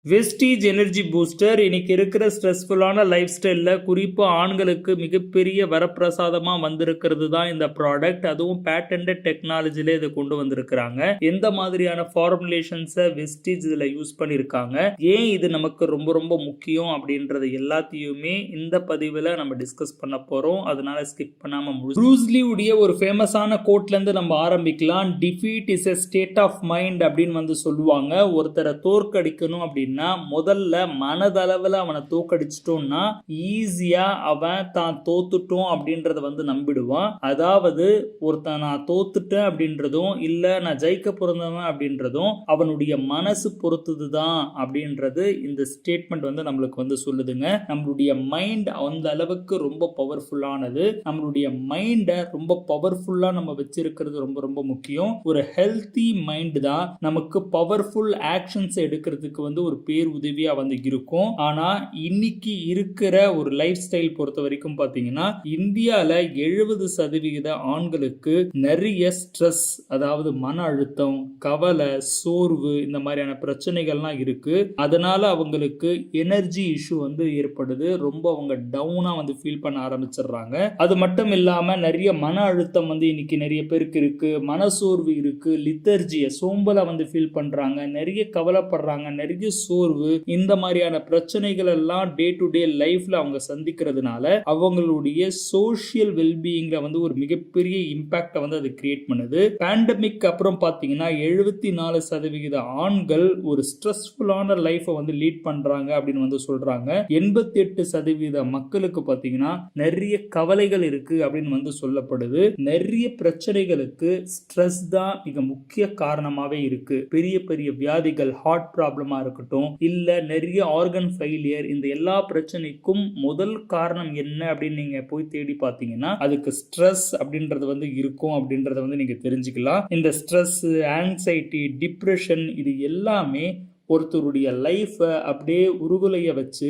Vestige energy booster இன்னைக்கு இருக்கிற ஸ்ட்ரெஸ்ஃபுல்லான life ஸ்டைலில் குறிப்பாக ஆண்களுக்கு மிகப்பெரிய வரப்பிரசாதமாக வந்திருக்கிறது தான் இந்த ப்ராடக்ட். அதுவும் பேட்டன்டட் டெக்னாலஜிலே இதை கொண்டு வந்திருக்கிறாங்க. எந்த மாதிரியான ஃபார்முலேஷன்ஸை வெஸ்டீஜ் இதில் யூஸ் பண்ணியிருக்காங்க, ஏன் இது நமக்கு ரொம்ப ரொம்ப முக்கியம் அப்படின்றது எல்லாத்தையுமே இந்த பதிவில் நம்ம டிஸ்கஸ் பண்ண போகிறோம். அதனால ஸ்கிப் பண்ணாமல் ப்ரூஸ்லி உடைய ஒரு ஃபேமஸான கோட்லேருந்து நம்ம ஆரம்பிக்கலாம். Defeat is a state of mind அப்படின்னு வந்து சொல்லுவாங்க. ஒருத்தரை தோற்கடிக்கணும் அப்படின்னா முதல்ல மனதளவில் அவனை தோக்கடிச்சிட்டோம்னா ஈஸியா அவன் தான் தோத்துட்டோம் அப்படின்றத வந்து நம்பிடுவான். அதாவது ஒருத்தன் நான் தோத்துட்டேன் அப்படின்றதும் இல்ல நான் ஜெயிக்க பிறந்தவன் அப்படின்றதும் அவனுடைய மனசு பொறுத்ததுதான் அப்படின்றது இந்த ஸ்டேட்மெண்ட் வந்து நம்மளுக்கு வந்து சொல்லுதுங்க. நம்மளுடைய மைண்ட் அந்த அளவுக்கு ரொம்ப பவர்ஃபுல்லானது. நம்மளுடைய மைண்டை ரொம்ப பவர்ஃபுல்லா நம்ம வச்சிருக்கிறது ரொம்ப ரொம்ப முக்கியம். ஒரு ஹெல்த்தி மைண்ட் தான் நமக்கு பவர்ஃபுல் ஆக்ஷன்ஸ் எடுக்கிறதுக்கு வந்து ஒரு பேர் உதவியா வந்து இருக்கும். ஆனா இன்னைக்கு இருக்கிற ஒரு லைஃப் ஸ்டைல் பொறுத்த வரைக்கும் பாத்தீங்கன்னா இந்தியால 70% ஆண்களுக்கு நிறைய ஸ்ட்ரெஸ், அதாவது மன அழுத்தம், கவலை, சோர்வு இந்த மாதிரியான பிரச்சனைகள்லாம் இருக்கு. அதனால அவங்களுக்கு எனர்ஜி இஷ்யூ வந்து ஏற்படுது. ரொம்ப அவங்க டவுனா வந்து ஃபீல் பண்ண ஆரம்பிச்சிடுறாங்க. அது மட்டும் இல்லாம நிறைய மன அழுத்தம் வந்து இன்னைக்கு நிறைய பேருக்கு இருக்கு. மனசோர்வு இருக்கு, லித்தர்ஜிய சோம்பலா வந்து ஃபீல் பண்றாங்க, நிறைய கவலைப்படுறாங்க, நிறைய சோர்வு, இந்த மாதிரியான பிரச்சனைகள் எல்லாம் டே டு டே லைஃப்ல அவங்க சந்திக்கிறதுனால அவங்களுடைய சோஷியல் வெல்பீயிங்ல வந்து ஒரு மிகப்பெரிய இம்பாக்ட் வந்து அது கிரியேட் பண்ணுது. பேண்டமிக் அப்புறம் பாத்தீங்கன்னா 74% ஆண்கள் ஒரு ஸ்ட்ரெஸ்ஃபுல்லான லைஃபை வந்து லீட் பண்றாங்க அப்படின்னு வந்து சொல்றாங்க. 88% மக்களுக்கு பாத்தீங்கன்னா நிறைய கவலைகள் இருக்கு அப்படின்னு வந்து சொல்லப்படுது. நிறைய பிரச்சனைகளுக்கு ஸ்ட்ரெஸ் தான் மிக முக்கிய காரணமாவே இருக்கு. பெரிய பெரிய வியாதிகள், ஹார்ட் ப்ராப்ளமா இருக்கட்டும், இல்ல நிறைய ஆர்கன் ஃபெயிலியர், இந்த எல்லா பிரச்சனைக்கும் முதல் காரணம் என்ன அப்படின்னு நீங்க போய் தேடி பார்த்தீங்கன்னா அதுக்கு ஸ்ட்ரெஸ் அப்படின்றது வந்து இருக்கும் அப்படின்றத வந்து நீங்க தெரிஞ்சுக்கலாம். இந்த ஸ்ட்ரெஸ், ஆங்ஸைட்டி, டிப்ரெஷன் இது எல்லாமே ஒருத்தருடைய லைஃபை அப்படியே உருகுலைய வச்சு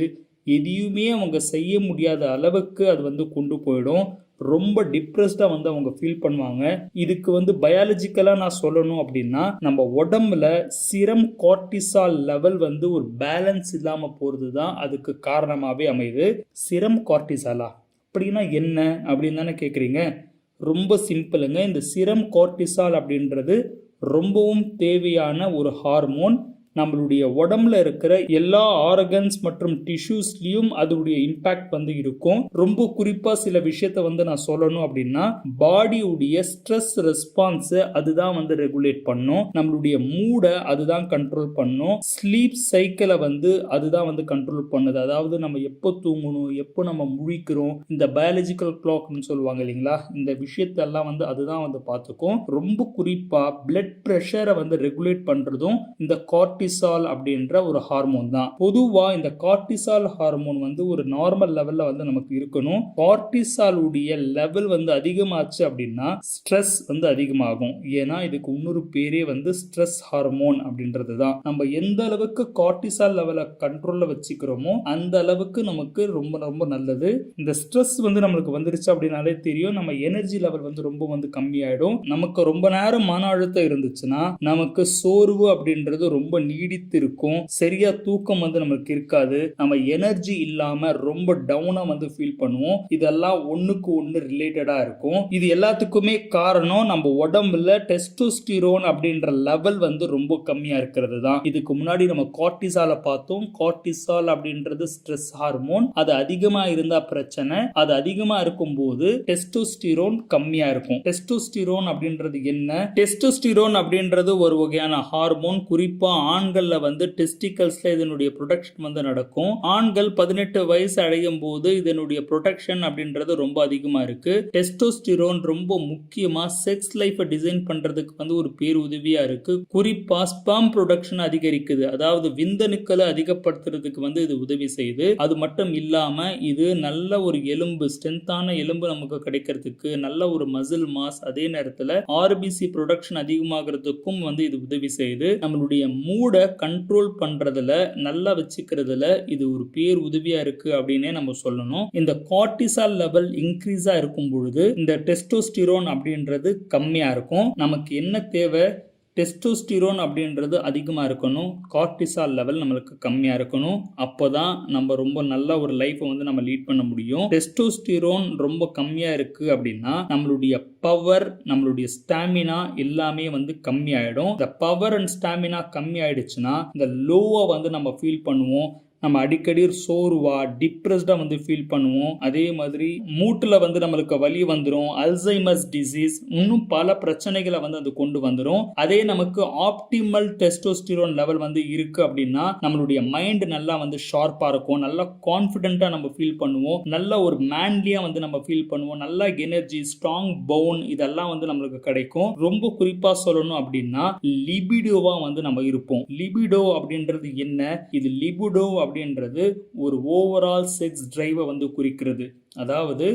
எதையுமே அவங்க செய்ய முடியாத அளவுக்கு அது வந்து கொண்டு போயிடும். ரொம்ப டிப்ரெஸ்டா வந்து அவங்க ஃபீல் பண்ணுவாங்க. இதுக்கு வந்து பயாலஜிக்கலா நான் சொல்லணும் அப்படின்னா நம்ம உடம்புல சிரம் கார்டிசால் லெவல் வந்து ஒரு பேலன்ஸ் இல்லாம போறது தான் அதுக்கு காரணமாவே அமையுது. சிரம் கார்டிசாலா அப்படின்னா என்ன அப்படின்னு தானே கேட்குறீங்க. ரொம்ப சிம்பிளுங்க. இந்த சிரம் கார்டிசால் அப்படின்றது ரொம்பவும் தேவையான ஒரு ஹார்மோன். நம்மளுடைய உடம்புல இருக்கிற எல்லா ஆர்கன்ஸ் மற்றும் டிஷ்யூஸ்லயும் அதோடைய இம்பாக்ட் வந்து இருக்கும். ரொம்ப குறிப்பா சில விஷயத்த வந்து நான் சொல்லணும் அப்படின்னா பாடியுடைய ஸ்ட்ரெஸ் ரெஸ்பான்ஸ் அதுதான் வந்து ரெகுலேட் பண்ணும். நம்மளுடைய மூடை அதுதான் கண்ட்ரோல் பண்ணும். ஸ்லீப் சைக்கிளை வந்து அதுதான் வந்து கண்ட்ரோல் பண்ணுது. அதாவது நம்ம எப்போ தூங்கணும், எப்போ நம்ம முழிக்கிறோம், இந்த பயாலஜிக்கல் கிளாக்னு சொல்லுவாங்க இல்லைங்களா, இந்த விஷயத்தெல்லாம் வந்து அதுதான் வந்து பார்த்துக்கும். ரொம்ப குறிப்பா பிளட் பிரஷரை வந்து ரெகுலேட் பண்றதும் இந்த கார்டிசால் அப்படின்ற ஒரு ஹார்மோன் தான். பொதுவா இந்த கார்டிசால் ஹார்மோன் வந்து ஒரு நார்மல் லெவல்ல வந்து நமக்கு இருக்கணும். கார்டிசால் உடைய லெவல் வந்து அதிகமாச்சு அப்படின்னா ஸ்ட்ரெஸ் வந்து அதிகமாகும். ஏன்னா இதுக்கு இன்னொரு பேரே வந்து ஸ்ட்ரெஸ் ஹார்மோன் அப்படின்றது தான். நம்ம எந்த அளவுக்கு கார்டிசால் லெவலை கண்ட்ரோல்ல வச்சுக்கிறோமோ அந்த அளவுக்கு நமக்கு ரொம்ப ரொம்ப நல்லது. இந்த ஸ்ட்ரெஸ் வந்து நம்மளுக்கு வந்துருச்சு அப்படின்னாலே தெரியும், நம்ம எனர்ஜி லெவல் வந்து ரொம்ப வந்து கம்மியாயிடும். நமக்கு ரொம்ப நேரம் மன அழுத்தம் இருந்துச்சுன்னா நமக்கு சோர்வு அப்படின்றது ரொம்ப நீடித்து இருக்கும். சரியா தூக்கம் வந்து நமக்கு இருக்காது. நம்ம எனர்ஜி இல்லாம ரொம்ப டவுனா வந்து ஃபீல் பண்ணுவோம். இதெல்லாம் ஒண்ணுக்கு ஒண்ணு ரிலேட்டடா இருக்கும். இது எல்லாத்துக்குமே காரணம் நம்ம உடம்புல டெஸ்டோஸ்டிரோன் அப்படின்ற லெவல் வந்து ரொம்ப கம்மியா இருக்கிறது தான். இதுக்கு முன்னாடி நம்ம கார்டிசால பார்த்தோம். கார்டிசால் அப்படின்றது ஸ்ட்ரெஸ் ஹார்மோன். அது அதிகமா இருந்தா பிரச்சனை. அது அதிகமா இருக்கும்போது டெஸ்டோஸ்டிரோன் கம்மியா இருக்கும். டெஸ்டோஸ்டிரோன் அப்படின்றது என்ன? டெஸ்டோஸ்டிரோன் அப்படின்றது ஒரு வகையான ஹார்மோன். குறிப்பா ஆண்கள்ல வந்து டெஸ்டிகல்ஸ்ல இதனுடைய ப்ரொடக்ஷன் வந்து நடக்கும். ஆண்கள் 18 வயசு அடையும் போது இதனுடைய ப்ரொடக்ஷன் அப்படின்றது ரொம்ப அதிகமா இருக்கு. டெஸ்டோஸ்டிரோன் ரொம்ப முக்கியமா செக்ஸ் லைஃபை டிசைன் பண்றதுக்கு வந்து ஒரு பேர் உதவியா இருக்கு. குறிப்பா ஸ்பெர்ம் ப்ரொடக்ஷன் அதிகரிக்குது. அதாவது விந்தணுக்களை அதிகப்படுத்துறதுக்கு வந்து இது உதவி செய்யுது. அது மட்டும் இல்லாம இது நல்ல ஒரு எலும்பு, ஸ்ட்ரென்த்தான எலும்பு நமக்கு கிடைக்கிறதுக்கு, நல்ல ஒரு மசில் மாஸ், அதே நேரத்துல ஆர்பிசி ப்ரொடக்ஷன் அதிகமாகிறதுக்கும் வந்து இது உதவி செய்யுது. நம்மளுடைய மூடை கண்ட்ரோல் பண்றதுல, நல்லா வச்சுக்கிறதுல இது ஒரு பேர் உதவியா இருக்கு அப்படின்னே நம்ம சொல்லணும். இந்த கார்டிசால் லெவல் இன்க்ரீஸா இருக்கும் பொழுது இந்த டெஸ்டோஸ்டிரோன் அப்படின்றது கம்மியா இருக்கும். நமக்கு என்ன தேவை? டெஸ்டோஸ்டிரோன் அப்படின்றது அதிகமாக இருக்கணும், கார்டிசால் லெவல் நம்மளுக்கு கம்மியாக இருக்கணும். அப்போ தான் நம்ம ரொம்ப நல்ல ஒரு லைஃப்பை வந்து நம்ம லீட் பண்ண முடியும். டெஸ்டோஸ்டிரோன் ரொம்ப கம்மியாக இருக்குது அப்படின்னா நம்மளுடைய பவர், நம்மளுடைய ஸ்டாமினா எல்லாமே வந்து கம்மி ஆகிடும். இந்த பவர் அண்ட் ஸ்டாமினா கம்மி ஆயிடுச்சுன்னா இந்த லோவை வந்து நம்ம ஃபீல் பண்ணுவோம். நம்ம அடிக்கடி சோர்வா டிப்ரெஸ்டா வந்து ஃபீல் பண்ணுவோம். அதே மாதிரி மூட்டுல வந்து நம்மளுக்கு வலி வந்துடும், அல்சைமர்ஸ் டிசீஸ், இன்னும் பல பிரச்சனைகளை வந்து அது கொண்டு வந்துடும். அதே நமக்கு ஆப்டிமல் டெஸ்டோஸ்டிரோன் லெவல் வந்து இருக்கு அப்படின்னா நம்மளுடைய மைண்ட் நல்லா வந்து ஷார்ப்பா இருக்கும், நல்லா கான்ஃபிடென்ட்டா நம்ம ஃபீல் பண்ணுவோம், நல்ல ஒரு மேன்லியா வந்து நம்ம ஃபீல் பண்ணுவோம், நல்ல எனர்ஜி, ஸ்ட்ராங் போன் இதெல்லாம் வந்து நம்மளுக்கு கிடைக்கும். ரொம்ப குறிப்பா சொல்லணும் அப்படின்னா லிபிடோவா வந்து நம்ம இருப்போம். லிபிடோ அப்படின்றது என்ன? இது லிபிடோ அப்படின்றது ஒரு ஓவரால் செக்ஸ் டிரைவை வந்து குறிக்கிறது. அதாவது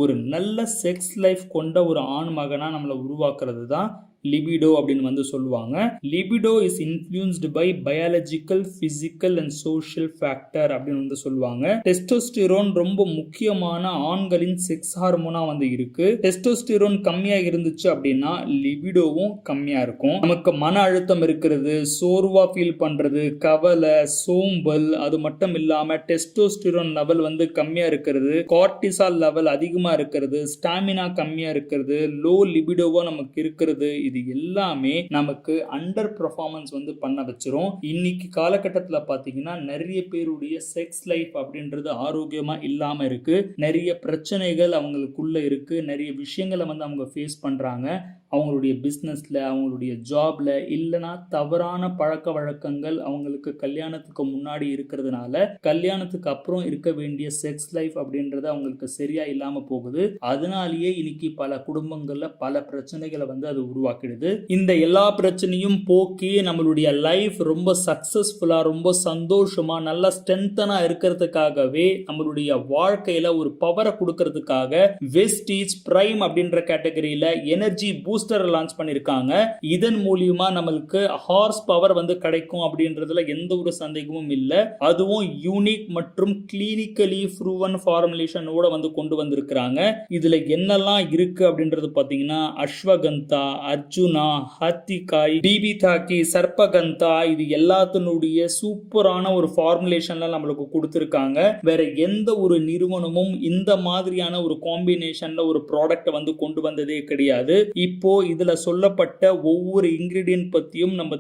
ஒரு நல்ல செக்ஸ் லைஃப் கொண்ட ஒரு ஆண் மகனா நம்மளை உருவாக்குறது தான் லிபிடோ அப்படின்னு வந்து சொல்லுவாங்க. Libido is influenced by biological, physical and social factor அப்படின்னு வந்து சொல்லுவாங்க. டெஸ்டோஸ்டிரோன் ரொம்ப முக்கியமான ஆண்களின் செக்ஸ் ஹார்மோனா வந்து இருக்கு. டெஸ்டோஸ்டிரோன் கம்மியா இருந்துச்சு அப்படின்னா லிபிடோவும் கம்மியா இருக்கும். நமக்கு மன அழுத்தம் இருக்கிறது, சோர்வா ஃபீல் பண்றது, கவலை, சோம்பல், அது மட்டும் இல்லாம டெஸ்டோஸ்டிரோன் லெவல் வந்து கம்மியா இருக்கிறது, கார்டிசால் லெவல் அதிகமா இருக்கிறது, ஸ்டாமினா கம்மியா இருக்கிறது, லோ லிபிடோவா நமக்கு இருக்கிறது, இது எல்லாமே நமக்கு அண்டர் பெர்ஃபார்மன்ஸ் வந்து பண்ண வச்சிரும். இன்னைக்கு காலகட்டத்தில் பார்த்தீங்கன்னா நிறைய பேருடைய செக்ஸ் லைஃப் அப்படின்றது ஆரோக்கியமா இல்லாம இருக்கு. நிறைய பிரச்சனைகள் அவங்களுக்குள்ள இருக்கு, நிறைய விஷயங்களை வந்து அவங்க ஃபேஸ் பண்றாங்க. அவங்களுடைய பிஸ்னஸில், அவங்களுடைய ஜாப்ல, இல்லைனா தவறான பழக்க வழக்கங்கள் அவங்களுக்கு கல்யாணத்துக்கு முன்னாடி இருக்கிறதுனால கல்யாணத்துக்கு அப்புறம் இருக்க வேண்டிய செக்ஸ் லைஃப் அப்படின்றது அவங்களுக்கு சரியா இல்லாம போகுது. அதனாலேயே இன்னைக்கு பல குடும்பங்கள்ல பல பிரச்சனைகளை வந்து அது உருவாக்கிடுது. இந்த எல்லா பிரச்சனையும் போக்கி நம்மளுடைய லைஃப் ரொம்ப சக்சஸ்ஃபுல்லா, ரொம்ப சந்தோஷமா, நல்லா ஸ்ட்ரென்தனா இருக்கிறதுக்காகவே, நம்மளுடைய வாழ்க்கையில ஒரு பவரை கொடுக்கறதுக்காக வெஸ்டீஜ் பிரைம் அப்படின்ற கேட்டகரியில எனர்ஜி பூஸ்டர் லான்ச் பண்ணிருக்காங்க. இதன் மூலியமா நம்மளுக்கு ஹார்ஸ் பவர் வந்து கிடைக்கும் அப்படின்றதுல எந்த ஒரு சந்தேகமும் இல்ல. அதுவும் யூனிக் மற்றும் கிளினிக்கலி ப்ரூவன் ஃபார்முலேஷனோட வந்து கொண்டு வந்திருக்காங்க. இதுல என்னெல்லாம் இருக்கு அப்படின்றது பாத்தீங்கன்னா அஸ்வகந்தா, அர்ஜுனா, ஹத்திகாய், டிபிதாக்கி, சர்பகந்தா, இது எல்லாத்தினுடைய சூப்பரான ஒரு ஃபார்முலேஷன்ல நம்மளுக்கு கொடுத்திருக்காங்க. வேற எந்த ஒரு நிறுவனமும் இந்த மாதிரியான ஒரு காம்பினேஷன்ல ஒரு ப்ராடக்ட் வந்து கொண்டு வந்ததே கிடையாது. இப்போ இதுல சொல்லப்பட்ட ஒவ்வொரு இன்கிரிடியன்ட் பத்தியும் நம்ம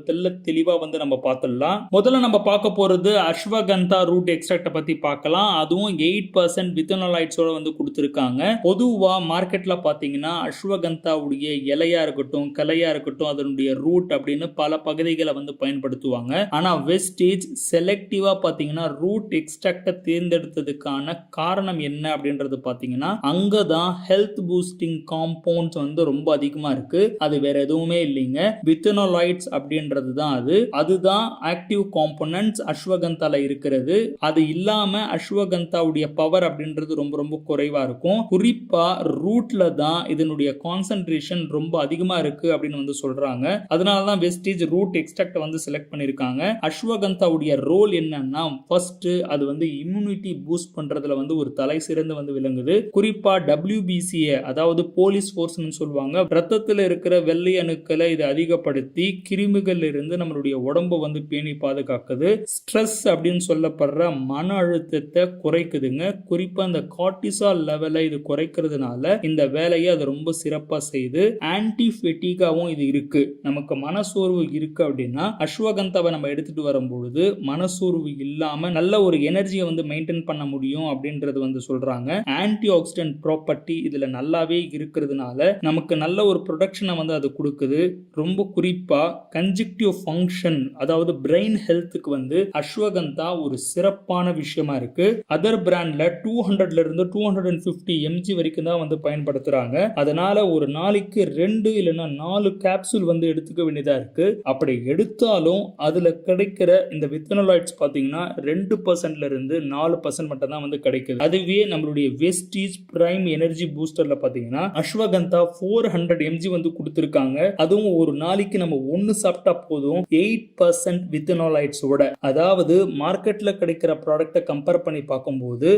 தெளிவா வந்து நம்ம பார்த்துடலாம். முதல்ல நம்ம பார்க்க போறது அஸ்வகந்தா ரூட் எக்ஸ்ட்ராக்ட் பத்தி பார்க்கலாம். அதுவும் 8% வித்தனோலைட்ஸோட வந்து கொடுத்திருக்காங்க. பொதுவா மார்க்கெட்ல பாத்தீங்கன்னா அஸ்வகந்தாவுடைய இலையா இருக்கட்டும், கிளையா இருக்கட்டும், அதனுடைய ரூட் அப்படின்னு பல பகுதிகளை வந்து பயன்படுத்துவாங்க. ஆனா வெஸ்டேஜ் செலக்டிவா பாத்தீங்கன்னா ரூட் எக்ஸ்ட்ராக்ட தேர்ந்தெடுத்ததுக்கான காரணம் என்ன அப்படின்றது பாத்தீங்கன்னா அங்கதான் ஹெல்த் பூஸ்டிங் காம்பவுண்ட்ஸ் வந்து ரொம்ப அதிகமா இருக்கு. அது வேற எதுவுமே இல்லைங்க, வித்தனோலைட்ஸ் அப்படின்றது தான் அதுதான் ஆக்டிவ் காம்போனன்ட்ஸ் அஸ்வகந்தால இருக்கிறது. அது இல்லாம அஸ்வகந்தாவுடைய பவர் அப்படின்றது ரொம்ப ரொம்ப குறைவா இருக்கும். குறிப்பா ரூட்ல தான் இதனுடைய கான்சென்ட்ரேஷன் ரொம்ப அதிகமா இருக்கு அப்படின்னு வந்து சொல்றாங்க. அதனால தான் வெஸ்டீஜ் ரூட் எக்ஸ்ட்ராக்ட் வந்து செலக்ட் பண்ணிருக்காங்க. அஸ்வகந்தாவுடைய ரோல் என்னன்னா ஃபர்ஸ்ட் அது வந்து இம்யூனிட்டி பூஸ்ட் பண்றதுல வந்து ஒரு தலை சிறந்து வந்து விளங்குது. குறிப்பா WBCA அதாவது போலீஸ் ஃபோர்ஸ்னு சொல்லுவாங்க. ரத்தத்தில் இருக்கிற வெள்ளை அணுக்களை இது அதிகப்படுத்தி கிருமிகள் இருந்து நம்மளுடைய உடம்பு வந்து பேணி பாதுகாக்குது. ஸ்ட்ரெஸ் அப்படின்னு சொல்லப்படுற மன அழுத்தத்தை குறைக்குதுங்க. குறிப்பா இந்த கார்டிசால் லெவலை இது குறைக்கிறதுனால இந்த வேலையை அது ரொம்ப சிறப்பா செய்யுது. ஆன்டி ஃபெட்டிகாவும் இது இருக்கு. நமக்கு மனசோர்வு இருக்கு அப்படின்னா அஸ்வகந்தாவை நம்ம எடுத்துட்டு வரும்பொழுது மனசோர்வு இல்லாம நல்ல ஒரு எனர்ஜியை வந்து மெயின்டைன் பண்ண முடியும் அப்படின்றது வந்து சொல்றாங்க. ஆன்டி ஆக்சிடென்ட் ப்ராப்பர்ட்டி இதுல நல்லாவே இருக்கிறதுனால நமக்கு நல்ல ஒரு ப்ரொடக்ஷனை வந்து அது கொடுக்குது. ரொம்ப குறிப்பா கன்ஜெக்டிவ் ஃபங்க்ஷன் அதாவது பிரெயின் ஹெல்த்துக்கு வந்து அஸ்வகந்தா ஒரு சிறப்பான விஷயமா இருக்கு. அதர் பிராண்ட்ல 200ல இருந்து 250 mg வரைக்கும் தான் வந்து பயன்படுத்துறாங்க. அதனால ஒரு நாளைக்கு 2 இல்லைன்னா 4 கேப்சூல் வந்து எடுத்துக்க வேண்டியதா இருக்கு. அப்படி எடுத்தாலும் அதுல கிடைக்கிற இந்த வித்தனோலைட்ஸ் பாத்தீங்கன்னா 2%ல இருந்து 4% மட்டும் தான் வந்து கிடைக்குது. அதுவே நம்மளுடைய வெஸ்டீஜ் பிரைம் எனர்ஜி பூஸ்டர்ல பாத்தீங்கன்னா அஸ்வகந்தா 400 mg வந்து கொடுத்திருக்காங்க. அதுவும் ஒரு நாளைக்கு நம்ம ஒன்னு சாப்பிட்டா போதும் 8% வித்தனோலைட்ஸோட. அதாவது மார்க்கெட்ல கிடைக்கிற ப்ராடக்ட்டை கம்பேர் பண்ணி பார்க்கும்போது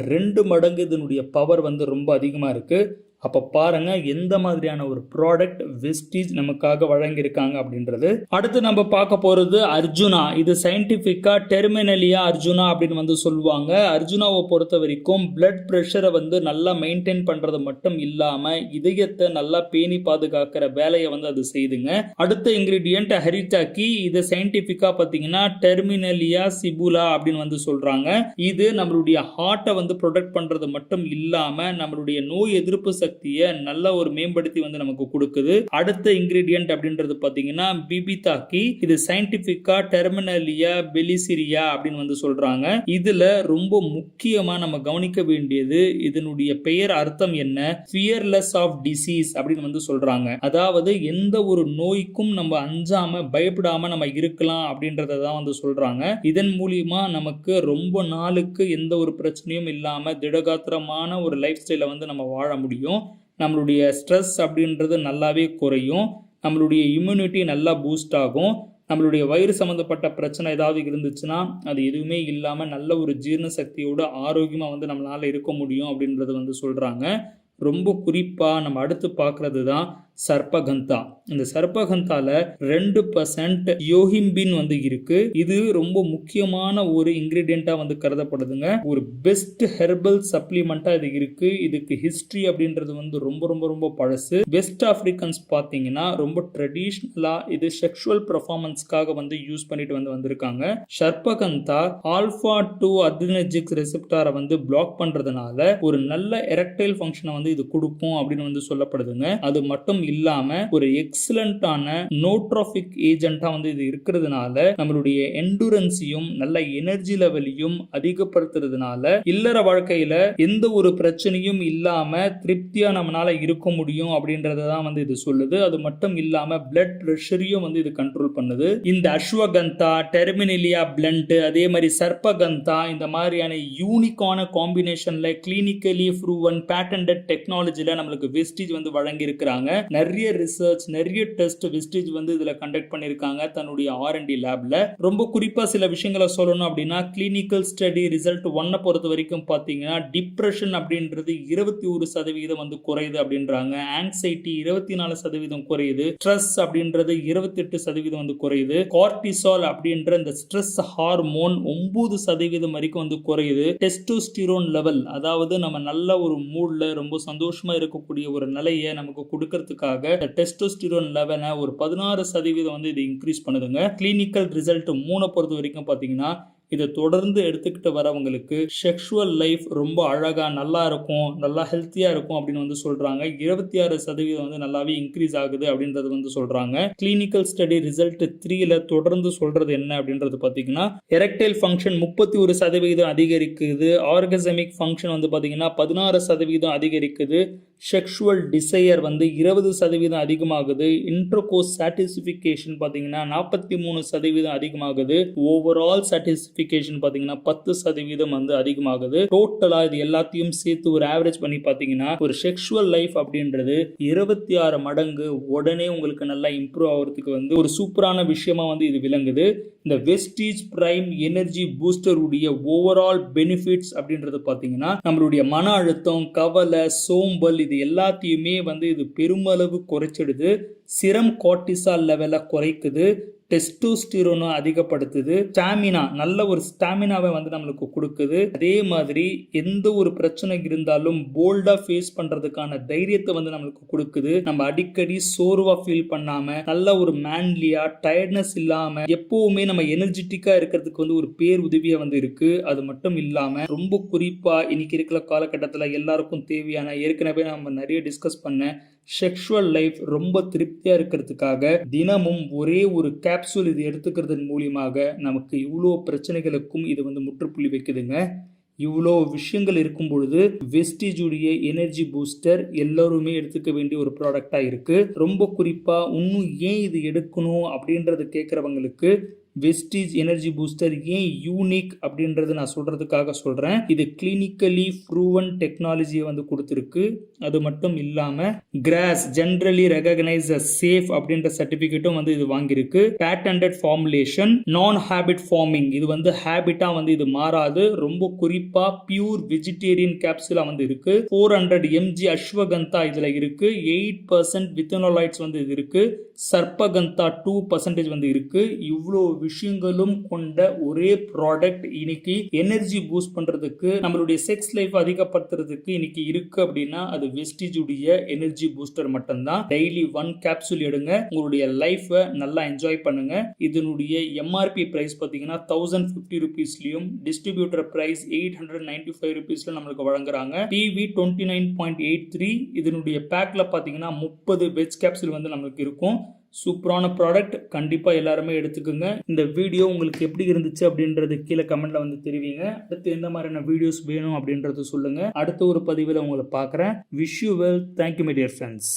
2 மடங்கு இதனுடைய பவர் வந்து ரொம்ப அதிகமா இருக்கு. அப்ப பாருங்க எந்த மாதிரியான ஒரு ப்ராடக்ட் வெஸ்டீஜ் நமக்காக வழங்கியிருக்காங்க அப்படின்றது. அடுத்து நம்ம பார்க்க போறது அர்ஜுனா. இது சயின்டிபிக்கா டெர்மினலியா அர்ஜுனா அப்படின்னு வந்து சொல்லுவாங்க. அர்ஜுனாவை பொறுத்த வரைக்கும் பிளட் பிரஷரை வந்து நல்லா மெயின்டைன் பண்றது மட்டும் இல்லாம இதயத்தை நல்லா பேணி பாதுகாக்கிற வேலையை வந்து அது செய்துங்க. அடுத்த இன்கிரீடியன்ட் ஹரிட்டாக்கி. இது சயின்டிபிக்கா பாத்தீங்கன்னா டெர்மினலியா சிபுலா அப்படின்னு வந்து சொல்றாங்க. இது நம்மளுடைய ஹார்ட்டை வந்து ப்ரொடெக்ட் பண்றது மட்டும் இல்லாம நம்மளுடைய நோய் எதிர்ப்பு சக்தியை நல்ல ஒரு மேம்படுத்தி வந்து நமக்கு கொடுக்குது. அடுத்த இன்கிரீடியன்ட் அப்படின்றது பாத்தீங்கன்னா பிபிதாக்கி. இது சயின்டிபிக்கா டெர்மினலியா பெலிசிரியா அப்படின்னு வந்து சொல்றாங்க. இதுல ரொம்ப முக்கியமா நம்ம கவனிக்க வேண்டியது இதனுடைய பெயர் அர்த்தம் என்ன, ஃபியர்லெஸ் ஆஃப் டிசீஸ் அப்படின்னு வந்து சொல்றாங்க. அதாவது எந்த ஒரு நோய்க்கும் நம்ம அஞ்சாம பயப்படாம நம்ம இருக்கலாம் அப்படின்றத தான் வந்து சொல்றாங்க. இதன் மூலியமா நமக்கு ரொம்ப நாளுக்கு எந்த ஒரு பிரச்சனையும் இல்லாம திடகாத்திரமான ஒரு லைஃப் ஸ்டைலை வந்து நம்ம வாழ முடியும். நம்மளுடைய ஸ்ட்ரெஸ் அப்படின்றது நல்லாவே குறையும். நம்மளுடைய இம்யூனிட்டி நல்லா பூஸ்ட் ஆகும். நம்மளுடைய வயிறு சம்மந்தப்பட்ட பிரச்சனை ஏதாவது இருந்துச்சுன்னா அது எதுவுமே இல்லாமல் நல்ல ஒரு ஜீரண சக்தியோட ஆரோக்கியமாக வந்து நம்மளால் இருக்க முடியும் அப்படின்றது வந்து சொல்கிறாங்க. ரொம்ப குறிப்பாக நம்ம அடுத்து பார்க்கறது தான் சர்பகந்தா. இந்த சர்பகந்தால 2% யோஹிம்பின் வந்து இருக்கு. இது ரொம்ப முக்கியமான ஒரு இன்கிரீடியண்டா வந்து கருதப்படுதுங்க. ஒரு பெஸ்ட் ஹெர்பல் சப்ளிமெண்டா இது இருக்கு. இதுக்கு ஹிஸ்டரி அப்படின்றது வந்து ரொம்ப ரொம்ப ரொம்ப பழசு. வெஸ்ட் ஆப்பிரிக்கன்ஸ் பாத்தீங்கன்னா ரொம்ப ட்ரெடிஷ்னலா இது செக்ஷுவல் பெர்ஃபார்மன்ஸ்க்காக வந்து யூஸ் பண்ணிட்டு வந்து வந்திருக்காங்க. சர்பகந்தா ஆல்பா 2 அட்ரினர்ஜிக் ரெசெப்டாரை வந்து பிளாக் பண்றதுனால ஒரு நல்ல எரெக்டைல் ஃபங்க்ஷனை வந்து இது கொடுக்கும் அப்படின்னு வந்து சொல்லப்படுதுங்க. அது மட்டும் இல்லாம ஒரு எக்ஸலண்டான நோட்ரோபிக் ஏஜென்ட்டா வந்து இது இருக்கிறதுனால நம்மளுடைய எண்டுரன்ஸையும் நல்ல எனர்ஜி லெவலையும் அதிகப்படுத்துறதுனால இல்லற வாழ்க்கையில எந்த ஒரு பிரச்சனையும் இல்லாம திருப்தியா நம்மளால இருக்க முடியும் அப்படின்றதான் வந்து இது சொல்லுது. அது மட்டும் இல்லாம பிளட் பிரஷரையும் வந்து இது கண்ட்ரோல் பண்ணுது. இந்த அஸ்வகந்தா, டெர்மினலியா பிளண்ட், அதே மாதிரி சர்பகந்தா இந்த மாதிரியான யூனிக்கான காம்பினேஷன்ல கிளினிக்கலி ப்ரூவன் பேட்டன்டட் டெக்னாலஜில நம்மளுக்கு வெஸ்டீஜ் வந்து வழங்கி இருக்கிறாங்க. நிறைய ரிசர்ச், நிறைய டெஸ்ட் வெஸ்டீஜ் வந்து இதுல கண்டக்ட் பண்ணிருக்காங்க தன்னுடைய R&D லேப்ல. ரொம்ப குறிப்பா சில விஷயங்களை சொல்லணும் அப்படின்னா கிளினிக்கல் ஸ்டடி ரிசல்ட் 1 பொறுத்த வரைக்கும் பாத்தீங்கன்னா டிப்ரெஷன் அப்படின்றது 21% வந்து குறையுது அப்படின்றாங்க. ஆங்ஸைட்டி 24% குறையுது. ஸ்ட்ரெஸ் அப்படின்றது 28% வந்து குறையுது. கார்டிசால் அப்படின்ற இந்த ஸ்ட்ரெஸ் ஹார்மோன் 9% வரைக்கும் வந்து குறையுது. டெஸ்டோஸ்டிரோன் லெவல், அதாவது நம்ம நல்ல ஒரு மூட்ல ரொம்ப சந்தோஷமா இருக்கக்கூடிய ஒரு நிலையை நமக்கு கொடுக்கறதுக்காக டெஸ்டோஸ்டிரோன் லெவலை ஒரு 16% வந்து இது இன்க்ரீஸ் பண்ணுதுங்க. கிளினிக்கல் ரிசல்ட் 3 பொறுத்த வரைக்கும் பாத்தீங்கன்னா இதை தொடர்ந்து எடுத்துக்கிட்டு வரவங்களுக்கு செக்ஷுவல் லைஃப் ரொம்ப அழகா நல்லா இருக்கும், நல்லா ஹெல்த்தியா இருக்கும் அப்படின்னு வந்து சொல்றாங்க. 26% வந்து நல்லாவே இன்க்ரீஸ் ஆகுது அப்படின்றது வந்து சொல்றாங்க. கிளினிக்கல் ஸ்டடி ரிசல்ட் 3ல தொடர்ந்து சொல்றது என்ன அப்படின்றது பாத்தீங்கன்னா எரெக்டைல் ஃபங்க்ஷன் 31% அதிகரிக்குது. ஆர்கசமிக் ஃபங்க்ஷன் வந்து பாத்தீங்கன்னா 16% அதிகரிக்குது. செக்ஷுவல் டிசையர் வந்து 20% அதிகமாகுது. இன்டர்கோர்ஸ் சாட்டிஸ்ஃபிகேஷன் பாத்தீங்கன்னா 43% அதிகமாகுது. ஓவரால் சாட்டிஸ்ஃபிகேஷன் பாத்தீங்கன்னா 10% வந்து அதிகமாகுது. டோட்டலா இது எல்லாத்தையும் சேர்த்து ஒரு ஆவரேஜ் பண்ணி பாத்தீங்கன்னா ஒரு செக்ஷுவல் லைஃப் அப்படின்றது 26 மடங்கு உடனே உங்களுக்கு நல்லா இம்ப்ரூவ் ஆகிறதுக்கு வந்து ஒரு சூப்பரான விஷயமா வந்து இது விளங்குது. இந்த வெஸ்டீஜ் பிரைம் எனர்ஜி பூஸ்டர் உடைய ஓவரால் பெனிஃபிட்ஸ் அப்படின்றது பாத்தீங்கன்னா நம்மளுடைய மன அழுத்தம், கவலை, சோம்பல் இது எல்லாத்தையுமே வந்து இது பெருமளவு குறைச்சிடுது. சிரம் கார்டிசால் லெவலை குறைக்குது. டெஸ்டோஸ்டிரோனை அதிகப்படுத்துது. ஸ்டாமினா, நல்ல ஒரு ஸ்டாமினாவை வந்து நம்மளுக்கு கொடுக்குது. அதே மாதிரி எந்த ஒரு பிரச்சனை இருந்தாலும் போல்டா ஃபேஸ் பண்றதுக்கான தைரியத்தை வந்து நம்மளுக்கு கொடுக்குது. நம்ம அடிக்கடி சோர்வா ஃபீல் பண்ணாம நல்ல ஒரு மேன்லியா டயர்ட்னஸ் இல்லாம எப்பவுமே நம்ம எனர்ஜெட்டிக்கா இருக்கிறதுக்கு வந்து ஒரு பேர் உதவியா வந்து இருக்கு. அது மட்டும் இல்லாம ரொம்ப குறிப்பா இன்னைக்கு இருக்கிற காலகட்டத்தில் எல்லாருக்கும் தேவையான ஏற்கனவே நம்ம நிறைய டிஸ்கஸ் பண்ண செக்ஷுவல் லைஃப் ரொம்ப திருப்தியா இருக்கிறதுக்காக தினமும் ஒரே ஒரு கேப்சூல் இது எடுத்துக்கிறதன் மூலியமாக நமக்கு இவ்வளோ பிரச்சனைகளுக்கும் இது வந்து முற்றுப்புள்ளி வைக்குதுங்க. இவ்வளோ விஷயங்கள் இருக்கும் பொழுது வெஸ்டீஜுடைய எனர்ஜி பூஸ்டர் எல்லாருமே எடுத்துக்க வேண்டிய ஒரு ப்ராடக்டா இருக்கு. ரொம்ப குறிப்பா இன்னும் ஏன் இது எடுக்கணும் அப்படின்றது கேட்கறவங்களுக்கு வெஸ்டீஜ் எனர்ஜி பூஸ்டர் ஏன் யூனிக் அப்படின்றது நான் சொல்றதுக்காக சொல்றேன். இது கிளினிக்கலி ப்ரூவன் டெக்னாலஜியை வந்து கொடுத்துருக்கு. அது மட்டும் இல்லாம கிராஸ் ஜெனரலி ரெகக்னைஸ் சேஃப் அப்படின்ற சர்டிபிகேட்டும் வந்து இது வாங்கியிருக்கு. பேட்டன்டட் ஃபார்முலேஷன், நான் ஹேபிட் ஃபார்மிங், இது வந்து ஹேபிட்டா வந்து இது மாறாது. ரொம்ப குறிப்பா பியூர் வெஜிடேரியன் கேப்சூலா வந்து இருக்கு. 400 mg அஸ்வகந்தா இதுல இருக்கு. 8% வித்தனோலைட்ஸ் வந்து இது இருக்கு. சர்பகந்தா 2% வந்து இருக்கு. இவ்வளோ விஷயங்களும் கொண்ட ஒரே ப்ராடக்ட் இன்னைக்கு எனர்ஜி பூஸ்ட் பண்றதுக்கு, நம்மளுடைய செக்ஸ் லைஃப் அதிகப்படுத்துறதுக்கு இன்னைக்கு இருக்கு அப்படின்னா அது வெஸ்டீஜ் உடைய எனர்ஜி பூஸ்டர் மட்டும்தான். டெய்லி 1 கேப்சூல் எடுங்க, உங்களுடைய லைஃபை நல்லா என்ஜாய் பண்ணுங்க. இதனுடைய எம்ஆர்பி பிரைஸ் பார்த்தீங்கன்னா 1050 ரூபீஸ்லயும், டிஸ்ட்ரிபியூட்டர் பிரைஸ் 895 ரூபீஸ்ல நம்மளுக்கு வழங்குறாங்க. PV 29.83. இதனுடைய பேக்ல பார்த்தீங்கன்னா 30 வெஜ் கேப்சூல் வந்து நம்மளுக்கு இருக்கும். சூப்பரான ப்ராடக்ட், கண்டிப்பா எல்லாருமே எடுத்துக்கோங்க. இந்த வீடியோ உங்களுக்கு எப்படி இருந்துச்சு அப்படின்றது கீழே கமெண்ட்ல வந்து தெரிவிங்க. அடுத்து எந்த மாதிரியான வீடியோஸ் வேணும் அப்படின்றது சொல்லுங்க. அடுத்த ஒரு பதிவில் உங்களை பார்க்குறேன். Wish you well. Thank you my dear friends.